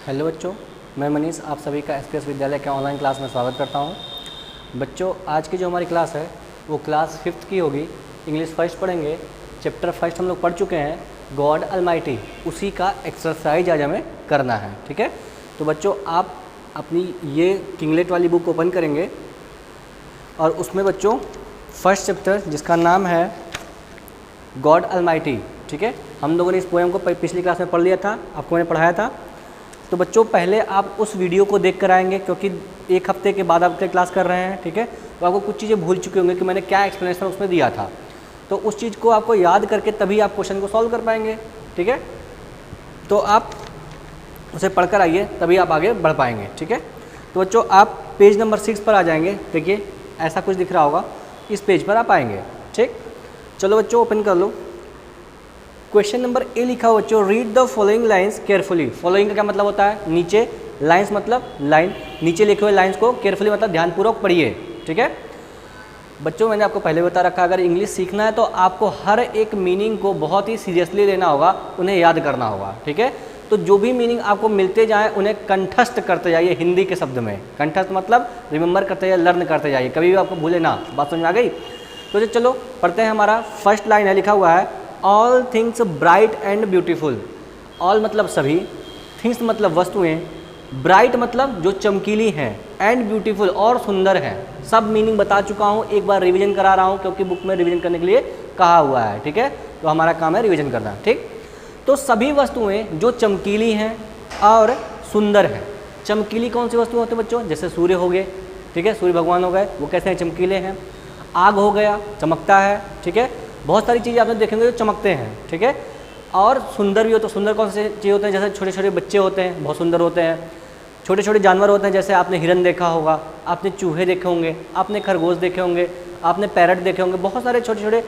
Hello बच्चों, मैं मनीष आप सभी का एसपीएस विद्यालय के ऑनलाइन क्लास में स्वागत करता हूं। बच्चों, आज की जो हमारी क्लास है वो क्लास 5th की होगी। इंग्लिश फर्स्ट पढ़ेंगे। चैप्टर फर्स्ट हम लोग पढ़ चुके हैं, गॉड अलमाइटी, उसी का एक्सरसाइज आज हमें करना है। ठीक है, तो बच्चों आप अपनी ये किंगलेट वाली बुक ओपन करेंगे और उसमें बच्चों फर्स्ट चैप्टर जिसका नाम है गॉड अलमाइटी, ठीक है, हम लोगों ने इस पोएम को पिछली क्लास में पढ़ लिया था, आपको मैंने पढ़ाया था। तो बच्चों पहले आप उस वीडियो को देख कर आएंगे क्योंकि एक हफ्ते के बाद आप क्लास कर रहे हैं। ठीक है, तो आपको कुछ चीज़ें भूल चुके होंगे कि मैंने क्या एक्सप्लेनेशन उसमें दिया था, तो उस चीज़ को आपको याद करके तभी आप क्वेश्चन को सॉल्व कर पाएंगे। ठीक है, तो आप उसे पढ़कर आइए तभी आप आगे बढ़ पाएंगे। ठीक है, तो बच्चों आप पेज नंबर 6 पर आ जाएंगे। देखिए ऐसा कुछ दिख रहा होगा, इस पेज पर आप आएंगे। ठीक, चलो बच्चों ओपन कर लो। क्वेश्चन नंबर ए लिखा हो बच्चों, read the following lines carefully. Following का क्या मतलब होता है? नीचे, लाइंस मतलब लाइन, नीचे लिखे हुए लाइंस को केयरफुली मतलब ध्यानपूर्वक पढ़िए। ठीक है बच्चों, मैंने आपको पहले बता रखा, अगर इंग्लिश सीखना है तो आपको हर एक मीनिंग को बहुत ही सीरियसली लेना होगा, उन्हें याद करना होगा। ठीक है, तो जो भी मीनिंग आपको मिलते जाएँ उन्हें कंठस्थ करते जाइए। हिंदी के शब्द में कंठस्थ मतलब रिमेंबर करते जाइए, लर्न करते जाइए, कभी भी आपको भूले ना। बात समझ में आ गई? तो चलो पढ़ते हैं। हमारा फर्स्ट लाइन है, लिखा हुआ है all things bright and beautiful. All मतलब सभी, थिंग्स मतलब वस्तुएं, ब्राइट मतलब जो चमकीली हैं, एंड ब्यूटीफुल और सुंदर है। सब मीनिंग बता चुका हूँ, एक बार रिवीजन करा रहा हूँ क्योंकि बुक में रिवीजन करने के लिए कहा हुआ है। ठीक है, तो हमारा काम है रिवीजन करना। ठीक, तो सभी वस्तुएं जो चमकीली हैं और सुंदर हैं। चमकीली कौन सी वस्तु होती है बच्चों? जैसे सूर्य हो गए, ठीक है, सूर्य भगवान हो गए, वो कैसे हैं? चमकीले हैं। आग हो गया, चमकता है। ठीक है, बहुत सारी चीज़ें आपने देखेंगे जो चमकते हैं। ठीक है, और सुंदर भी हो तो सुंदर कौन से चीज़ होते हैं? जैसे छोटे छोटे बच्चे होते हैं, बहुत सुंदर होते हैं। छोटे छोटे जानवर होते हैं, जैसे आपने हिरन देखा होगा, आपने चूहे देखे होंगे, आपने खरगोश देखे होंगे, आपने पैरट देखे होंगे, बहुत सारे छोटे छोटे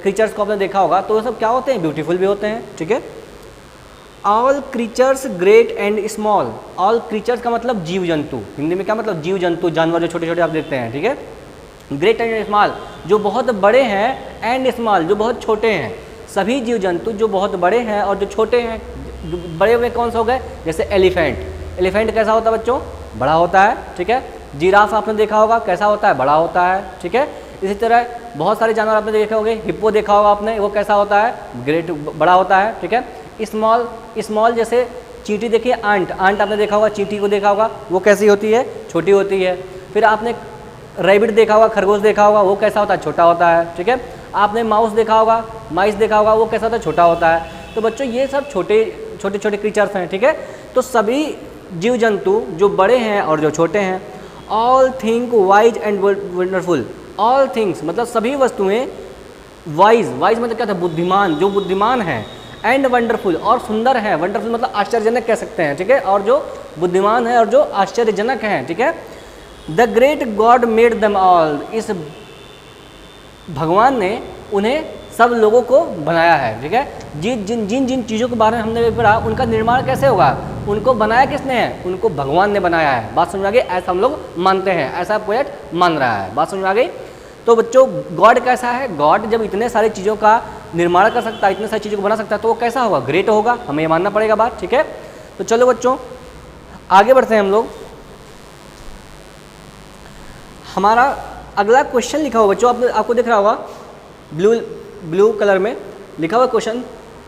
क्रीचर्स को आपने देखा होगा। तो वो सब क्या होते हैं? ब्यूटीफुल भी होते हैं। ठीक है, all creatures great and small. All creatures का मतलब जीव जंतु, हिंदी में क्या मतलब? जीव जंतु, जानवर जो छोटे छोटे आप देखते हैं। ठीक है, ग्रेट एंड स्मॉल जो बहुत बड़े हैं, एंड स्मॉल जो बहुत छोटे हैं। सभी जीव जंतु जो बहुत बड़े हैं और जो छोटे हैं। बड़े हुए कौन से हो गए? जैसे एलिफेंट। एलिफेंट कैसा होता है बच्चों? बड़ा होता है। ठीक है, जिराफ आपने देखा होगा, कैसा होता है? बड़ा होता है। ठीक है, इसी तरह बहुत सारे जानवर आपने देखे होंगे, हिप्पो देखा होगा आपने, वो कैसा होता है? ग्रेट, बड़ा होता है। ठीक है, स्मॉल, स्मॉल जैसे चींटी देखिए, आंट, आंट आपने देखा होगा, चींटी को देखा होगा, वो कैसी होती है? छोटी होती है। फिर आपने रैबिट देखा होगा, खरगोश देखा होगा, वो कैसा होता है? छोटा होता है। ठीक है, आपने माउस देखा होगा, माइस देखा होगा, वो कैसा होता है? छोटा होता है। तो बच्चों ये सब छोटे छोटे छोटे क्रीचर्स हैं। ठीक है, तो सभी जीव जंतु जो बड़े हैं और जो छोटे हैं। All thing wise and wonderful. All things मतलब सभी वस्तुएं, वाइज, वाइज मतलब क्या था? बुद्धिमान, जो बुद्धिमान है, एंड वंडरफुल और सुंदर है। वंडरफुल मतलब आश्चर्यजनक कह सकते हैं। ठीक है, और जो बुद्धिमान है और जो आश्चर्यजनक हैं। ठीक है, the great God made them all. इस भगवान ने उन्हें सब लोगों को बनाया है। ठीक है, जिन जिन जिन जिन चीज़ों के बारे में हमने पढ़ा उनका निर्माण कैसे होगा? उनको बनाया किसने है? उनको भगवान ने बनाया है। बात समझ में आ गई? ऐसा हम लोग मानते हैं, ऐसा पोएट मान रहा है। बात समझ में आ गई? तो बच्चों गॉड कैसा है? गॉड जब इतने सारी चीज़ों का निर्माण कर सकता है, इतने सारी चीज़ों को बना सकता है, तो वो कैसा होगा? ग्रेट होगा, हमें ये मानना पड़ेगा बात। ठीक है, तो चलो बच्चों आगे बढ़ते हैं हम लोग। हमारा अगला क्वेश्चन लिखा हुआ बच्चों, आपको दिख रहा होगा ब्लू कलर में लिखा हुआ question,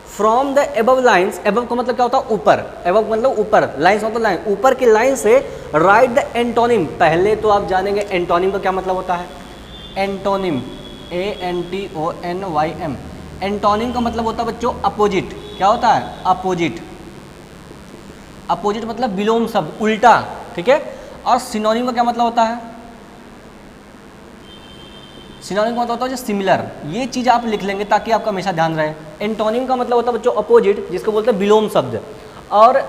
from the above lines. Above का मतलब क्या होता है? ऊपर। एबव मतलब ऊपर, लाइन्स मतलब लाइन, ऊपर की लाइन से राइट द एंटोनिम। पहले तो आप जानेंगे एंटोनिम का क्या मतलब होता है। Antonym, ANTONYM। एंटोनिम का मतलब होता है बच्चों अपोजिट। क्या होता है? अपोजिट। अपोजिट मतलब विलोम शब्द, उल्टा। ठीक है, और सिनोनिम का क्या मतलब होता है? सिनोनिम का मतलब होता है सिमिलर। ये चीज़ आप लिख लेंगे ताकि आपका हमेशा ध्यान रहे। एंटोनिम का मतलब होता है बच्चों अपोजिट, जिसको बोलते हैं विलोम शब्द, और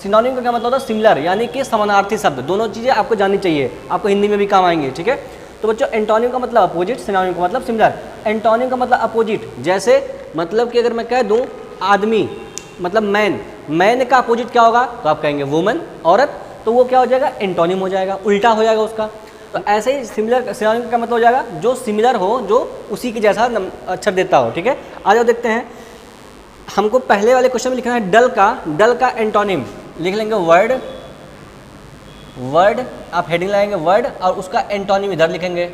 सिनोनिम का क्या मतलब होता है? सिमिलर, यानी कि समानार्थी शब्द। दोनों चीज़ें आपको जाननी चाहिए, आपको हिंदी में भी काम आएंगे। ठीक है, तो बच्चों एंटोनिम का मतलब अपोजिट, सिनोनिम का मतलब सिमिलर। एंटोनिम का मतलब अपोजिट, जैसे मतलब कि अगर मैं कह दूँ आदमी मतलब मैन, मैन का अपोजिट क्या होगा? तो आप कहेंगे वुमन, औरत, तो वो क्या हो जाएगा? एंटोनिम हो जाएगा, उल्टा हो जाएगा उसका। तो ऐसे ही सिमिलर, सिनोनिम का मतलब हो जाएगा जो सिमिलर हो, जो उसी के जैसा अक्षर देता हो। ठीक है, आ जाओ देखते हैं। हमको पहले वाले क्वेश्चन में लिखना है डल का एंटोनिम। लिख लेंगे वर्ड, वर्ड आप हेडिंग लगाएंगे वर्ड और उसका एंटोनिम इधर लिखेंगे,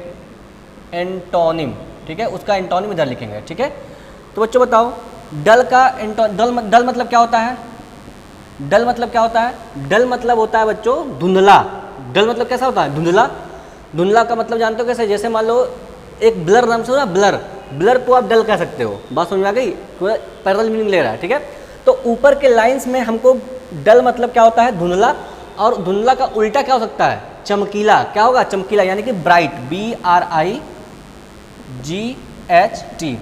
एंटोनिम, ठीक है, उसका एंटोनिम इधर लिखेंगे, ठीक है। तो बच्चों बताओ डल का डल मतलब क्या होता है? डल मतलब क्या होता है? डल मतलब होता है बच्चों धुंधला। डल मतलब कैसा होता है? धुंधला। धुंधला का मतलब जानते हो कैसे? जैसे मान लो एक ब्लर नाम से हो ना, ब्लर, ब्लर को आप डल कह सकते हो। बात समझ में आ गई? पैरेलल मीनिंग ले रहा है, ठीक है। तो ऊपर के लाइंस में हमको डल मतलब क्या होता है? धुंधला। और धुंधला का उल्टा क्या हो सकता है? चमकीला। क्या होगा? चमकीला, यानी कि ब्राइट, BRIGHT।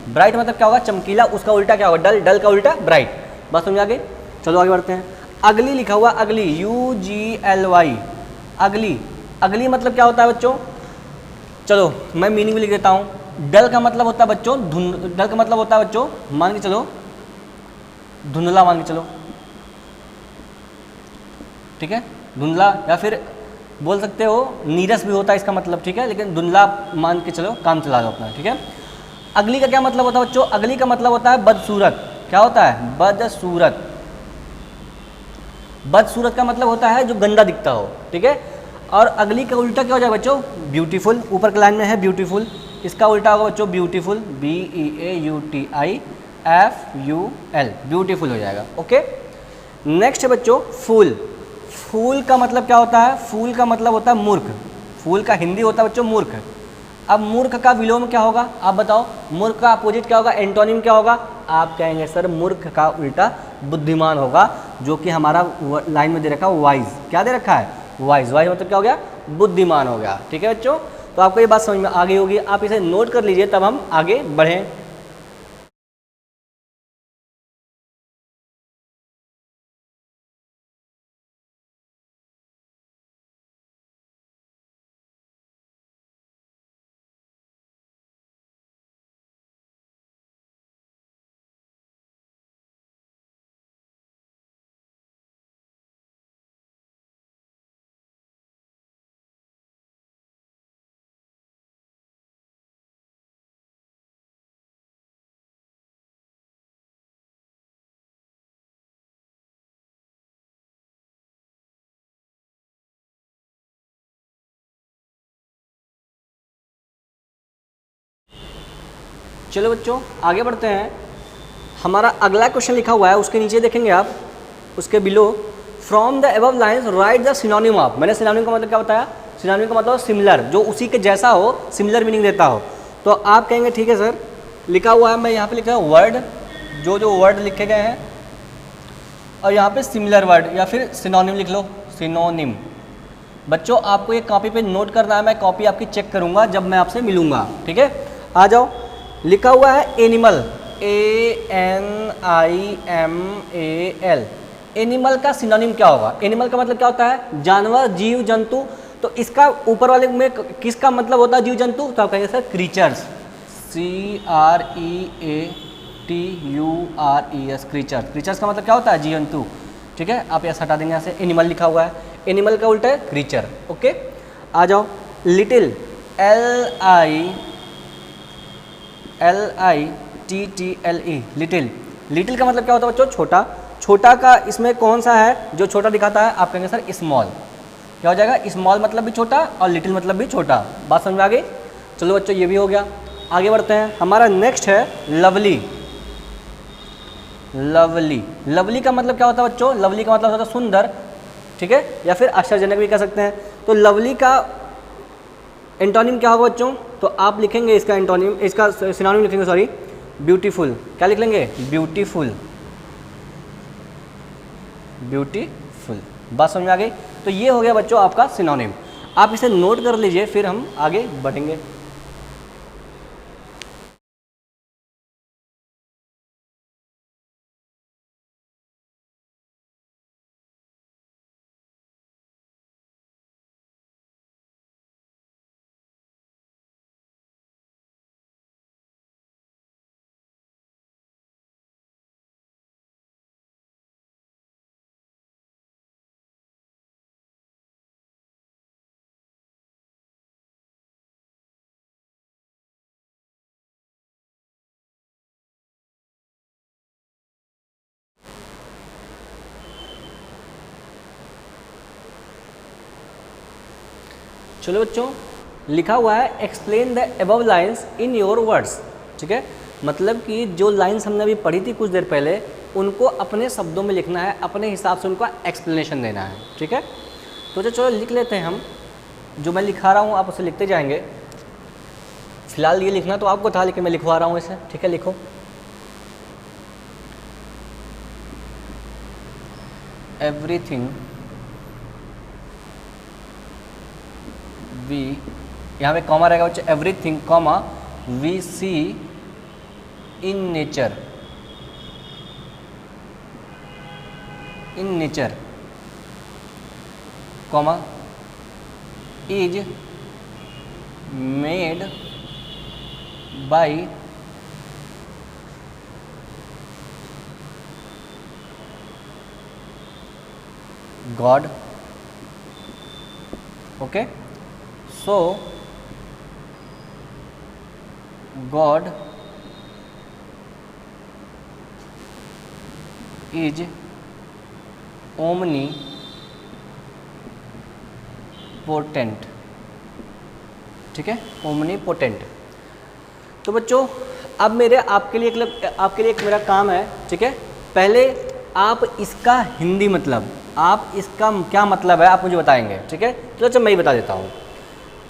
ब्राइट मतलब क्या होगा? चमकीला। उसका उल्टा क्या होगा? डल। डल का उल्टा ब्राइट। बात समझ आ गई? चलो आगे बढ़ते हैं। अगली लिखा हुआ, अगली, UGLY, अगली। अगली मतलब क्या होता है बच्चों? चलो मैं मीनिंग भी लिख देता हूँ। डल का मतलब होता है बच्चों डल का मतलब होता है बच्चों, मान के चलो धुंधला, मान के चलो, ठीक है, धुंधला, या फिर बोल सकते हो नीरस भी होता है इसका मतलब, ठीक है, लेकिन धुंधला मान के चलो, काम चला दो अपना, ठीक है। अगली का क्या मतलब होता है बच्चों? अगली का मतलब होता है बदसूरत। क्या होता है? बदसूरत। बदसूरत का मतलब होता है जो गंदा दिखता हो, ठीक है। और अगली का उल्टा क्या हो जाएगा बच्चों? ब्यूटीफुल। ऊपर के लाइन में है ब्यूटीफुल, इसका उल्टा होगा बच्चों ब्यूटीफुल, BEAUTIFUL, ब्यूटीफुल हो जाएगा, ओके। नेक्स्ट है बच्चों फूल। फूल का मतलब क्या होता है? फूल का मतलब होता है मूर्ख। फूल का हिंदी होता है बच्चों मूर्ख। अब मूर्ख का विलोम क्या होगा? आप बताओ, मूर्ख का अपोजिट क्या होगा? एंटोनिम क्या होगा? आप कहेंगे सर मूर्ख का उल्टा बुद्धिमान होगा, जो कि हमारा लाइन में दे रखा है वाइज। क्या दे रखा है? वाइज। वाइज मतलब क्या हो गया? बुद्धिमान हो गया, ठीक है बच्चों। तो आपको ये बात समझ में आ गई होगी, आप इसे नोट कर लीजिए, तब हम आगे बढ़ें। चलो बच्चों आगे बढ़ते हैं। हमारा अगला क्वेश्चन लिखा हुआ है, उसके नीचे देखेंगे आप, उसके below, from the above lines right the synonym of. मैंने सिनोनिम का मतलब क्या बताया? सिनोनिम का मतलब सिमिलर, जो उसी के जैसा हो, सिमिलर मीनिंग देता हो। तो आप कहेंगे ठीक है सर, लिखा हुआ है, मैं यहाँ पे लिखा हूँ वर्ड, जो जो वर्ड लिखे गए हैं, और यहाँ पे सिमिलर वर्ड या फिर सिनोनिम लिख लो, सिनोनिम। बच्चों आपको ये कॉपी पे नोट करना है, मैं कॉपी आपकी चेक करूँगा जब मैं आपसे मिलूँगा, ठीक है। आ जाओ, लिखा हुआ है एनिमल, ANIMAL। एनिमल का सिनोनिम क्या होगा? एनिमल का मतलब क्या होता है? जानवर, जीव जंतु। तो इसका ऊपर वाले में किसका मतलब होता है? जीव जंतु। तो आप कहेंगे sir creatures, CREATURES, creatures. Creatures का मतलब क्या होता है? जीव जंतु, ठीक है। आप ऐसा हटा देंगे यहाँ से, एनिमल लिखा हुआ है, एनिमल का उल्टा है क्रीचर, ओके। आ जाओ, लिटिल, LITTLE, लिटिल। लिटिल का मतलब क्या होता है बच्चों? छोटा। छोटा का इसमें कौन सा है जो छोटा दिखाता है? आप कहेंगे सर स्मॉल। क्या हो जाएगा? स्मॉल मतलब भी छोटा और लिटिल मतलब भी छोटा। बात समझ में आ गई? चलो बच्चों ये भी हो गया, आगे बढ़ते हैं। हमारा नेक्स्ट है लवली। लवली, लवली का मतलब क्या होता है बच्चों? लवली का मतलब होता है सुंदर, ठीक है, या फिर आश्चर्यजनक भी कह सकते हैं। तो लवली का एंटोनिम क्या होगा बच्चों? तो आप लिखेंगे इसका एंटोनिम, इसका सिनोनिम लिखेंगे, सॉरी, ब्यूटीफुल। क्या लिख लेंगे? Beautiful, beautiful. बात समझ में आ गई? तो ये हो गया बच्चों आपका सिनोनिम। आप इसे नोट कर लीजिए, फिर हम आगे बढ़ेंगे। चलो बच्चों, लिखा हुआ है explain the above lines in your words. ठीक है, मतलब कि जो लाइंस हमने अभी पढ़ी थी कुछ देर पहले, उनको अपने शब्दों में लिखना है, अपने हिसाब से उनका एक्सप्लेनेशन देना है। ठीक है, तो चलो लिख लेते हैं हम। जो मैं लिखा रहा हूँ आप उसे लिखते जाएंगे। फिलहाल ये लिखना तो आपको था, लेकिन मैं लिखवा रहा हूँ इसे। ठीक है, लिखो। एवरीथिंग वी, यहाँ पे कॉमा रहेगा बच्चे, everything comma we see in nature, in nature comma is made by God. Okay, so God is omnipotent. ठीक है, ओमनी पोटेंट। तो बच्चों अब मेरे आपके लिए एक मेरा काम है। ठीक है, पहले आप इसका हिंदी मतलब, आप इसका क्या मतलब है आप मुझे बताएंगे। ठीक है, तो अच्छा मैं ही बता देता हूँ।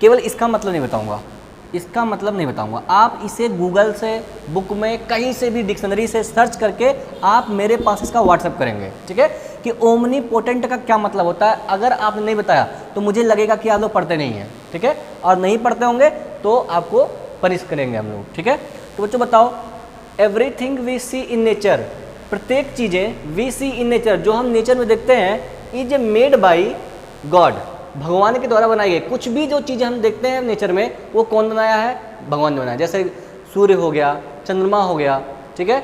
केवल इसका मतलब नहीं बताऊँगा, इसका मतलब नहीं बताऊँगा। आप इसे गूगल से, बुक में, कहीं से भी डिक्शनरी से सर्च करके आप मेरे पास इसका व्हाट्सअप करेंगे। ठीक है, कि ओमनी पोटेंट का क्या मतलब होता है। अगर आपने नहीं बताया तो मुझे लगेगा कि आप लोग पढ़ते नहीं हैं। ठीक है, और नहीं पढ़ते होंगे तो आपको पनिश करेंगे हम लोग। ठीक है, तो बच्चों बताओ, everything we see in nature, प्रत्येक चीज़ें वी सी इन नेचर, जो हम नेचर में देखते हैं, इज मेड बाई गॉड, भगवान के द्वारा बनाई गई। कुछ भी जो चीज़ें हम देखते हैं नेचर में, वो कौन बनाया है? भगवान ने बनाया। जैसे सूर्य हो गया, चंद्रमा हो गया, ठीक है,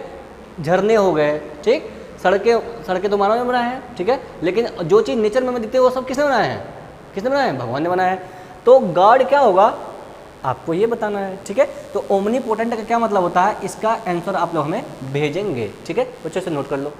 झरने हो गए, ठीक, सड़कें तो मानव ने बनाए हैं। ठीक है, लेकिन जो चीज़ नेचर में दिखती है वो सब किसने बनाया है? किसने बनाया है? भगवान ने बनाया है। तो गॉड क्या होगा आपको ये बताना है। ठीक है, तो ओमनी पोटेंट का क्या मतलब होता है, इसका आंसर आप लोग हमें भेजेंगे। ठीक है बच्चों, से नोट कर लो।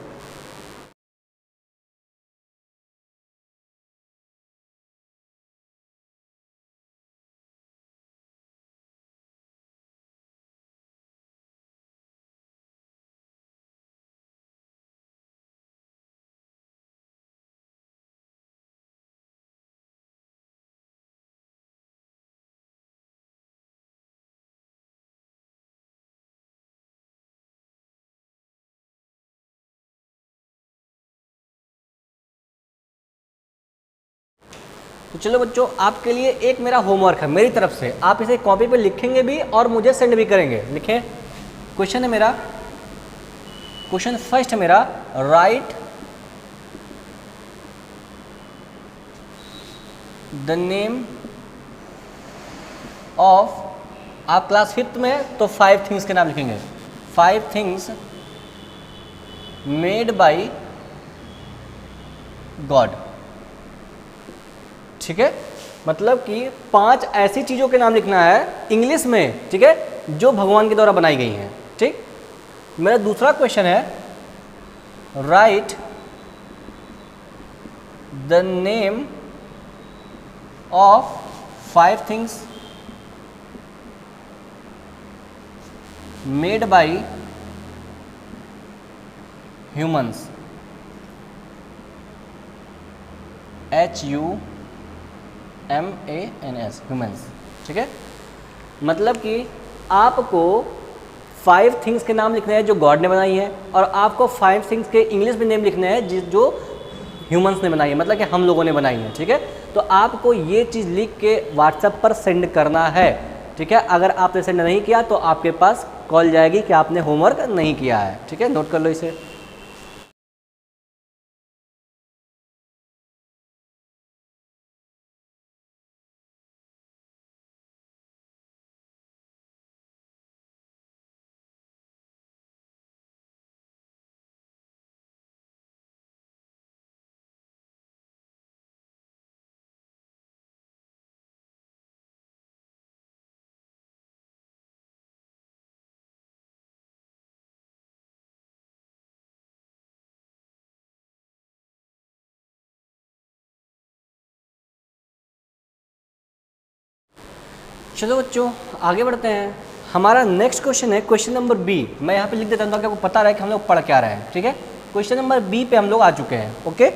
तो चलो बच्चों, आपके लिए एक मेरा होमवर्क है मेरी तरफ से। आप इसे कॉपी पे लिखेंगे भी और मुझे सेंड भी करेंगे। लिखें, क्वेश्चन है मेरा, क्वेश्चन फर्स्ट है मेरा, राइट द नेम ऑफ, आप क्लास 5th में तो 5 थिंग्स के नाम लिखेंगे। 5 थिंग्स मेड बाई गॉड। ठीक है, मतलब कि 5 ऐसी चीज़ों के नाम लिखना है इंग्लिश में, ठीक है, जो भगवान के द्वारा बनाई गई हैं। ठीक, मेरा दूसरा क्वेश्चन है, right the name of 5 things made by humans, HUMANS, humans. ठीक है, मतलब कि आपको 5 थिंग्स के नाम लिखने हैं जो गॉड ने बनाई है, और आपको 5 थिंग्स के इंग्लिश में नेम लिखने हैं जो ह्यूमंस ने बनाई है, मतलब कि हम लोगों ने बनाई है। ठीक है, तो आपको ये चीज़ लिख के व्हाट्सएप पर सेंड करना है। ठीक है, अगर आपने सेंड नहीं किया तो आपके पास कॉल जाएगी कि आपने होमवर्क नहीं किया है। ठीक है, नोट कर लो इसे। चलो बच्चों आगे बढ़ते हैं। हमारा नेक्स्ट क्वेश्चन है क्वेश्चन नंबर बी। मैं यहाँ पे लिख देता हूँ ताकि आपको पता रहे कि हम लोग पढ़ क्या रहे हैं। ठीक है, क्वेश्चन नंबर बी पे हम लोग आ चुके हैं। ओके,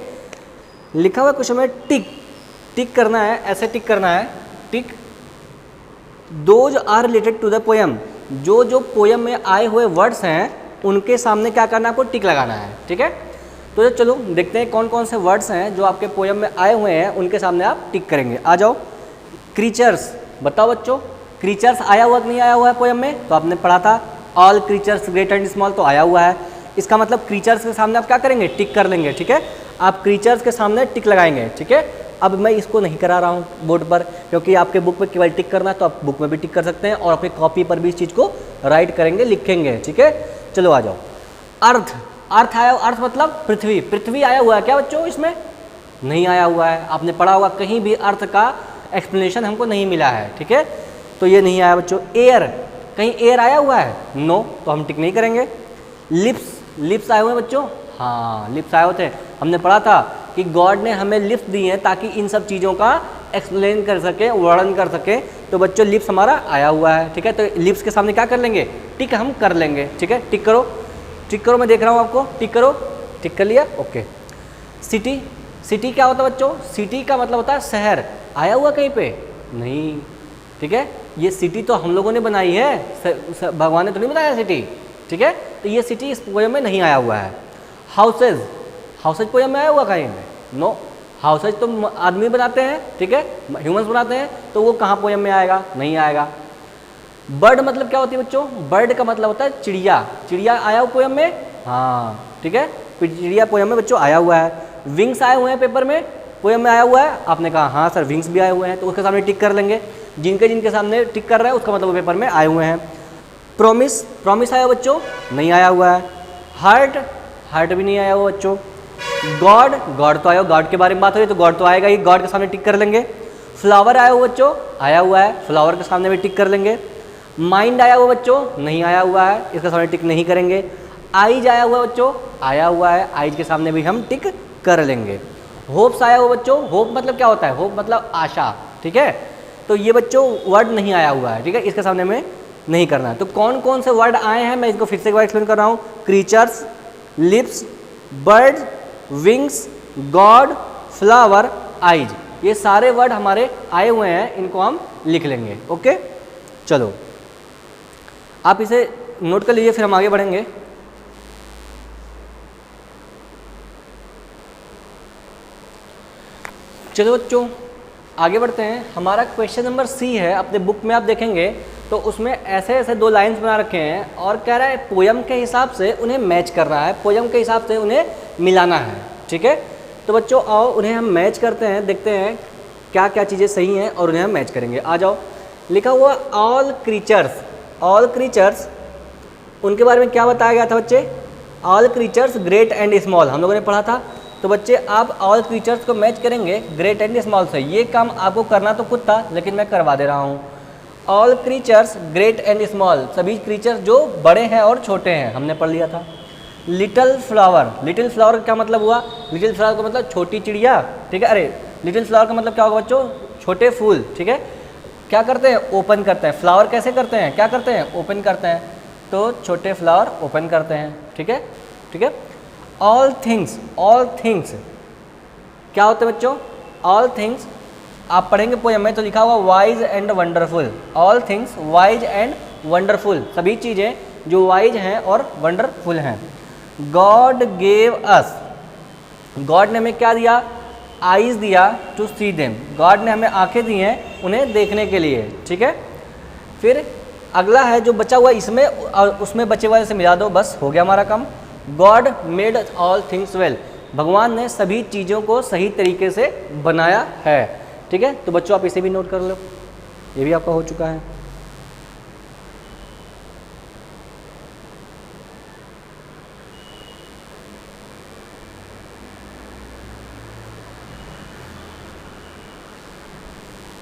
लिखा हुआ क्वेश्चन में टिक टिक करना है, ऐसे टिक करना है, tick those are related to the poem. जो जो पोएम में आए हुए वर्ड्स हैं उनके सामने क्या करना है, आपको टिक लगाना है। ठीक है, तो चलो देखते हैं कौन कौन से वर्ड्स हैं जो आपके पोएम में आए हुए हैं, उनके सामने आप टिक करेंगे। आ जाओ। क्रीचर्स, बताओ बच्चों, क्रीचर्स आया हुआ कि नहीं आया हुआ है पोएम में? तो आपने पढ़ा था all creatures great and small, तो आया हुआ है। इसका मतलब क्रीचर्स के सामने आप क्या करेंगे, टिक कर लेंगे। ठीक है, आप क्रीचर्स के सामने टिक लगाएंगे। ठीक है, अब मैं इसको नहीं करा रहा हूँ बोर्ड पर, क्योंकि आपके बुक में केवल टिक करना है, तो आप बुक में भी टिक कर सकते हैं और अपनी कॉपी पर भी इस चीज़ को राइट करेंगे, लिखेंगे। ठीक है, चलो आ जाओ। अर्थ, अर्थ आया, अर्थ मतलब पृथ्वी। पृथ्वी आया हुआ है क्या बच्चों? इसमें नहीं आया हुआ है। आपने पढ़ा होगा कहीं भी अर्थ का एक्सप्लेनेशन हमको नहीं मिला है। ठीक है, तो ये नहीं आया बच्चों। एयर, कहीं एयर आया हुआ है? नो, तो हम टिक नहीं करेंगे। लिप्स, लिप्स आए हुए हैं बच्चों? हाँ, लिप्स आए होते हैं। हमने पढ़ा था कि गॉड ने हमें लिप्स दी हैं ताकि इन सब चीज़ों का एक्सप्लेन कर सके, वर्णन कर सके। तो बच्चों लिप्स हमारा आया हुआ है। ठीक है, तो लिप्स के सामने क्या कर लेंगे, टिक हम कर लेंगे। ठीक है, टिक करो, टिक करो, मैं देख रहा हूँ आपको, टिक करो, टिक कर लिया। ओके। सिटी, सिटी क्या होता है बच्चों? सिटी का मतलब होता है शहर। आया हुआ कहीं पे? नहीं। ठीक है, ये सिटी तो हम लोगों ने बनाई है, भगवान ने तो नहीं बनाया सिटी। ठीक है, तो ये सिटी इस पोएम में नहीं आया हुआ है। हाउसेज, हाउसेज पोएम में आया हुआ कहीं में? नो, हाउसेज तो आदमी बनाते हैं। ठीक है, ह्यूमंस बनाते हैं, तो वो कहाँ पोएम में आएगा? नहीं आएगा। बर्ड मतलब क्या होती है बच्चों? बर्ड का मतलब होता है चिड़िया। चिड़िया आया हुआ पोएम में? हाँ, ठीक है, चिड़िया पोएम में बच्चों आया हुआ है। विंग्स आए हुए हैं पेपर में, पोएम में आया हुआ है? आपने कहा हाँ सर विंग्स भी आए हुए हैं, तो उसके सामने टिक कर लेंगे। जिनके जिनके सामने टिक कर रहे हैं उसका मतलब वो पेपर में आए हुए हैं। प्रॉमिस, प्रॉमिस आया बच्चों? नहीं आया हुआ है। हार्ट, हार्ट भी नहीं आया हुआ बच्चों। गॉड, गॉड तो आया, गॉड के बारे में बात हो रही है तो गॉड तो आएगा ही, गॉड के सामने टिक कर लेंगे। फ्लावर आया हुआ बच्चों? आया हुआ है, फ्लावर के सामने भी टिक कर लेंगे। माइंड आया हुआ बच्चों? नहीं आया हुआ है, इसके सामने टिक नहीं करेंगे। आइज आया हुआ बच्चों? आया हुआ है, आइज के सामने भी हम टिक कर लेंगे। होप्स आया हुआ बच्चों? होप मतलब क्या होता है? होप मतलब आशा। ठीक है, तो ये बच्चों वर्ड नहीं आया हुआ है। ठीक है, इसके सामने में नहीं करना है। तो कौन कौन से वर्ड आए हैं मैं इसको फिर से एक बार एक्सप्लेन कर रहा हूँ। Creatures, lips, bird, wings, God, flower, eyes, ये सारे वर्ड हमारे आए हुए हैं, इनको हम लिख लेंगे। ओके, चलो आप इसे नोट कर लीजिए, फिर हम आगे बढ़ेंगे। चलो बच्चों आगे बढ़ते हैं। हमारा क्वेश्चन नंबर सी है, अपने बुक में आप देखेंगे तो उसमें ऐसे ऐसे दो लाइंस बना रखे हैं और कह रहा है पोयम के हिसाब से उन्हें मैच करना है, पोयम के हिसाब से उन्हें मिलाना है। ठीक है, तो बच्चों आओ उन्हें हम मैच करते हैं, देखते हैं क्या क्या चीज़ें सही हैं और उन्हें हम मैच करेंगे। आ जाओ। लिखा हुआ ऑल क्रीचर्स, ऑल क्रीचर्स, उनके बारे में क्या बताया गया था बच्चे? All creatures great and small, हम लोगों ने पढ़ा था। तो बच्चे आप ऑल क्रीचर्स को मैच करेंगे ग्रेट एंड स्मॉल से। ये काम आपको करना तो खुद था लेकिन मैं करवा दे रहा हूँ। All creatures great and small, सभी क्रीचर्स जो बड़े हैं और छोटे हैं, हमने पढ़ लिया था। लिटिल फ्लावर, लिटिल फ्लावर का मतलब हुआ, लिटिल फ्लावर का मतलब छोटी चिड़िया। ठीक है, अरे लिटिल फ्लावर का मतलब क्या होगा बच्चों? छोटे फूल। ठीक है, क्या करते हैं? ओपन करते हैं। फ्लावर कैसे करते हैं? क्या करते हैं? ओपन करते हैं, तो छोटे फ्लावर ओपन करते हैं। ठीक है, ठीक है। ऑल थिंग्स, ऑल थिंग्स क्या होते हैं बच्चों? ऑल थिंग्स आप पढ़ेंगे पोएम में तो लिखा हुआ wise and wonderful. All things wise and wonderful, सभी चीज़ें जो वाइज हैं और वंडरफुल हैं। गॉड गेव अस, गॉड ने हमें क्या दिया? आइज दिया टू सी देम, गॉड ने हमें आंखें दी हैं उन्हें देखने के लिए। ठीक है, फिर अगला है जो बचा हुआ इसमें और उसमें बचे वाले से मिला दो, बस हो गया हमारा काम। God made all things well, भगवान ने सभी चीज़ों को सही तरीके से बनाया है। ठीक है, तो बच्चों आप इसे भी नोट कर लो, ये भी आपका हो चुका है।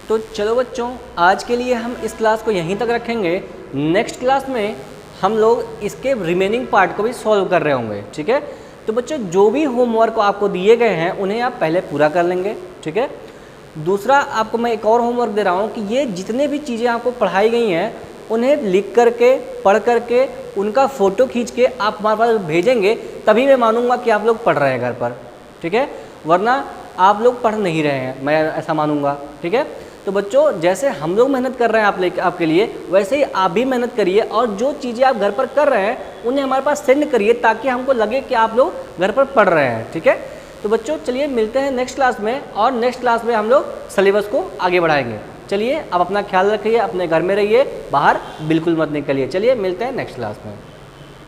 तो चलो बच्चों आज के लिए हम इस क्लास को यहीं तक रखेंगे। नेक्स्ट क्लास में हम लोग इसके रिमेनिंग पार्ट को भी सॉल्व कर रहे होंगे। ठीक है, तो बच्चों जो भी होमवर्क आपको दिए गए हैं उन्हें आप पहले पूरा कर लेंगे। ठीक है, दूसरा आपको मैं एक और होमवर्क दे रहा हूँ कि ये जितने भी चीज़ें आपको पढ़ाई गई हैं उन्हें लिख करके, पढ़ करके, उनका फ़ोटो खींच के आप हमारे पास भेजेंगे, तभी मैं मानूंगा कि आप लोग पढ़ रहे हैं घर पर, ठीक है, वरना आप लोग पढ़ नहीं रहे हैं, मैं ऐसा मानूंगा, ठीक है। तो बच्चों जैसे हम लोग मेहनत कर रहे हैं आपके लिए, वैसे ही आप भी मेहनत करिए और जो चीज़ें आप घर पर कर रहे हैं उन्हें हमारे पास सेंड करिए ताकि हमको लगे कि आप लोग घर पर पढ़ रहे हैं, ठीक है। तो बच्चों चलिए मिलते हैं नेक्स्ट क्लास में, और नेक्स्ट क्लास में हम लोग सिलेबस को आगे बढ़ाएंगे। चलिए आप अपना ख्याल रखिए, अपने घर में रहिए, बाहर बिल्कुल मत निकलिए। चलिए मिलते हैं नेक्स्ट क्लास में।